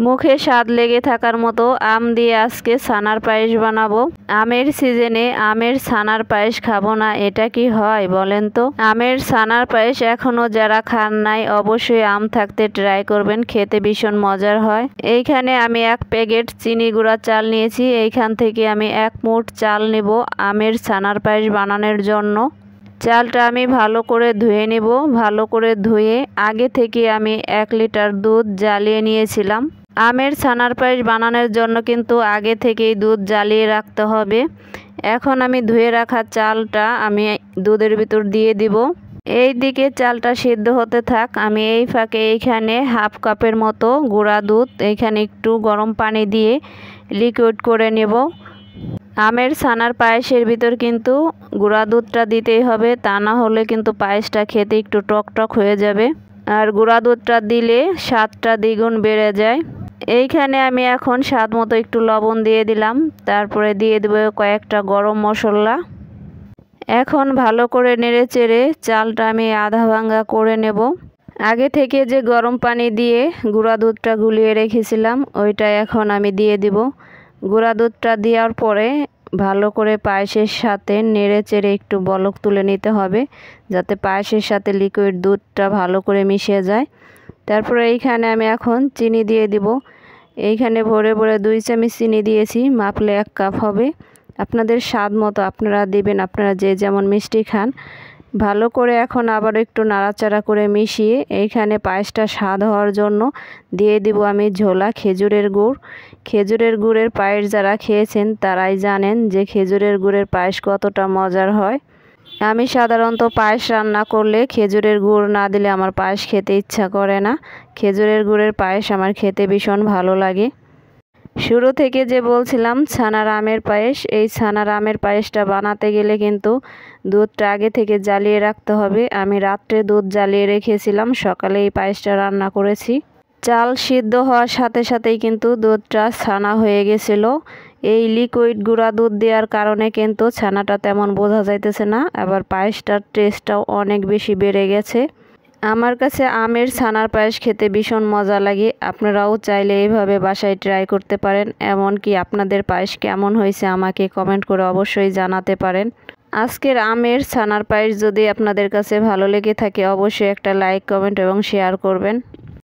মুখে স্বাদ লেগে থাকার মতো আম দিয়ে আজকে ছানার পায়েস বানাবো। আমের সিজনে আমের ছানার পায়েস খাবো না, এটা কি হয় বলেন তো? আমের ছানার পায়েস এখনো যারা খান নাই অবশ্যই আম থাকতে ট্রাই করবেন, খেতে ভীষণ মজার হয়। এইখানে আমি 1 প্যাকেট চিনি গুঁড়া চাল নিয়েছি। এইখান থেকে আমি 1 মুঠ চাল নেব আমের ছানার পায়েস বানানোর জন্য। চালটা আমি ভালো করে ধুয়ে নেব। ভালো করে ধুয়ে আগে থেকে আমি 1 লিটার দুধ জ্বালিয়ে নিয়েছিলাম। আমের ছানার পায়েস বানানোর জন্য কিন্তু আগে থেকেই দুধ জ্বালিয়ে রাখতে হবে। এখন আমি ধুয়ে রাখা চালটা আমি দুধের ভিতর দিয়ে দিব। এই দিকে চালটা সিদ্ধ হতে থাক, আমি এই ফাঁকে এইখানে 1/2 কাপের মতো গুঁড়া দুধ এইখানে একটু গরম পানি দিয়ে লিকুইড করে নেব। আমের ছানার পায়েসের ভিতর কিন্তু গুঁড়া দুধটা দিতেই হবে, তা না হলে কিন্তু পায়েসটা খেতে একটু টক হয়ে যাবে। আর গুঁড়া দুধটা দিলে স্বাদটা দ্বিগুণ বেড়ে যায়। এইখানে আমি এখন স্বাদ মতো একটু লবণ দিয়ে দিলাম, তারপরে দিয়ে দেব কয়েকটা গরম মশলা। এখন ভালো করে নেড়ে চেড়ে চালটা আমি আধা ভাঙা করে নেব। আগে থেকে যে গরম পানি দিয়ে গুঁড়া দুধটা গুলিয়ে রেখেছিলাম ওইটা এখন আমি দিয়ে দিব। গুঁড়া দুধটা দেওয়ার পরে ভালো করে পায়েসের সাথে নেড়ে চেড়ে একটু বলক তুলে নিতে হবে, যাতে পায়েসের সাথে লিকুইড দুধটা ভালো করে মিশে যায়। তারপরে এইখানে আমি এখন চিনি দিয়ে দিব। এইখানে ভরে ভরে 2 চামচ চিনি দিয়েছি, মাপলে 1 কাপ হবে। আপনাদের স্বাদ মতো আপনারা দিবেন, আপনারা যে যেমন মিষ্টি খান। ভালো করে এখন আবার একটু নাড়াচাড়া করে মিশিয়ে এইখানে পায়েসটা স্বাদ হওয়ার জন্য দিয়ে দিব আমি ঝোলা খেজুরের গুড়। খেজুরের গুড়ের পায়েস যারা খেয়েছেন তারাই জানেন যে খেজুরের গুড়ের পায়েস কতটা মজার হয়। আমি সাধারণত পায়েস রান্না করলে খেজুরের গুড় না দিলে আমার পায়েস খেতে ইচ্ছা করে না। খেজুরের গুড়ের পায়েস আমার খেতে ভীষণ ভালো লাগে। শুরু থেকে যে বলছিলাম ছানার আমের পায়েস, এই ছানার আমের পায়েসটা বানাতে গেলে কিন্তু দুধটা আগে থেকে জ্বালিয়ে রাখতে হবে। আমি রাত্রে দুধ জ্বালিয়ে রেখেছিলাম, সকালে এই পায়েসটা রান্না করেছি। চাল সিদ্ধ হওয়ার সাথে সাথেই কিন্তু দুধটা ছানা হয়ে গেছিল। এই লিকুইড গুঁড়া দুধ দেওয়ার কারণে কিন্তু ছানাটা তেমন বোঝা যাইতেছে না, আবার পায়েসটার টেস্টটাও অনেক বেশি বেড়ে গেছে। আমার কাছে আমের ছানার পায়েস খেতে ভীষণ মজা লাগে। আপনারাও চাইলে এইভাবে বাসায় ট্রাই করতে পারেন। এমনকি আপনাদের পায়েস কেমন হয়েছে আমাকে কমেন্ট করে অবশ্যই জানাতে পারেন। আজকের আমের ছানার পায়েস যদি আপনাদের কাছে ভালো লেগে থাকে অবশ্যই একটা লাইক, কমেন্ট এবং শেয়ার করবেন।